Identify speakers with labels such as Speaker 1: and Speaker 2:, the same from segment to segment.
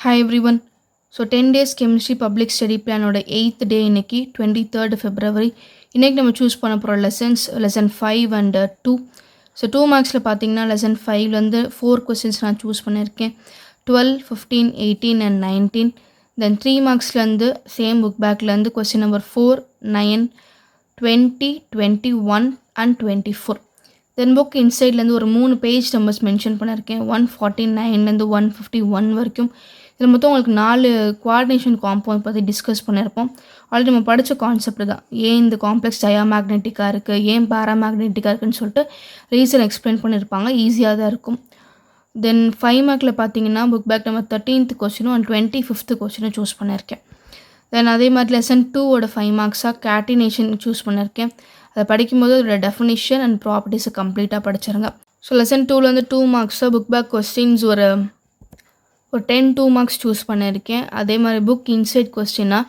Speaker 1: Hi everyone. So 10 days chemistry public study plan ஓட 8th day இன்னைக்கு 23rd February. இன்னைக்கு நம்ம சூஸ் பண்ண போகிற lesson 5 and 2. ஸோ 2 மார்க்ஸில் பார்த்தீங்கன்னா lesson 5லேருந்து 4 questions நான் சூஸ் பண்ணியிருக்கேன். 12, 15, 18 and 19. தென் 3 மார்க்ஸ்லேருந்து சேம் புக் பேக்லேருந்து question number 4, 9, 20, 21 and 24. Then book இன்சைட்லேருந்து ஒரு 3 பேஜ் நம்பர்ஸ் மென்ஷன் பண்ணியிருக்கேன். 149லேருந்து 151 வரைக்கும். இதில் மொத்தம் உங்களுக்கு 4 குவாடினேஷன் காம்பவுண்ட் பற்றி டிஸ்கஸ் பண்ணியிருப்போம். ஆல்ரெடி நம்ம படித்த கான்செப்ட் தான். ஏன் இந்த காம்ப்ளெக்ஸ் டயாமேக்னெட்டிக்காக இருக்குது, ஏன் பேராமேக்னெட்டிக்காக இருக்குதுன்னு சொல்லிட்டு ரீசன் எக்ஸ்பிளைன் பண்ணியிருப்பாங்க. ஈஸியாக தான் இருக்கும். தென் 5 மார்க்கில் பார்த்தீங்கன்னா புக் பேக் நம்பர் 13th கொஸ்டினும் அண்ட் 25th கொஸ்டினும் சூஸ் பண்ணியிருக்கேன். தென் அதே மாதிரி லெசன் 2ஓட 5 மார்க்ஸாக கேட்டினேஷன் சூஸ் பண்ணியிருக்கேன். அதை படிக்கும்போது அதோட டெஃபினிஷன் அண்ட் ப்ராப்பர்ட்டிஸை கம்ப்ளீட்டாக படிச்சிருங்க. ஸோ லெசன் 2லேருந்து 2 மார்க்ஸாக புக் பேக் கொஸ்டின்ஸ் ஒரு 2 மார்க்ஸ் சூஸ் பண்ணியிருக்கேன். அதே மாதிரி புக் இன்சைட் கொஸ்டினாக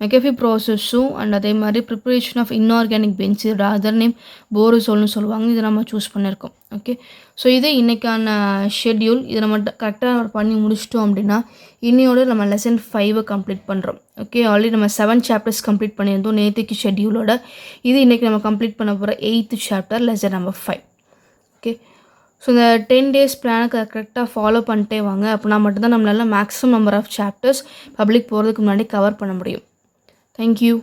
Speaker 1: மெக்கஃபி ப்ராசஸும் அண்ட் அதே மாதிரி ப்ரிப்பரேஷன் ஆஃப் இன்ஆர்கானிக் பென்ஸ், இதோட அதர் நேம் போரோசோல்னு சொல்லுவாங்க. இதை நம்ம சூஸ் பண்ணியிருக்கோம். ஓகே, ஸோ இது இன்றைக்கான ஷெட்யூல். இதை நம்ம கரெக்டாக பண்ணி முடிச்சிட்டோம் அப்படின்னா இன்னையோட நம்ம லெசன் 5 கம்ப்ளீட் பண்ணுறோம். ஓகே, ஆல்ரெடி நம்ம 7 சாப்டர்ஸ் கம்ப்ளீட் பண்ணியிருந்தோம் நேற்றுக்கு ஷெட்யூலோட. இது இன்றைக்கி நம்ம கம்ப்ளீட் பண்ண போகிற 8th chapter lesson number 5. Okay, so இந்த 10 days பிளானுக்கு கரெக்டாக ஃபாலோ பண்ணிட்டே வாங்க. அப்படின்னா மட்டும்தான் நம்மளால் maximum number of chapters public போகிறதுக்கு முன்னாடி கவர் பண்ண முடியும். தேங்க்யூ.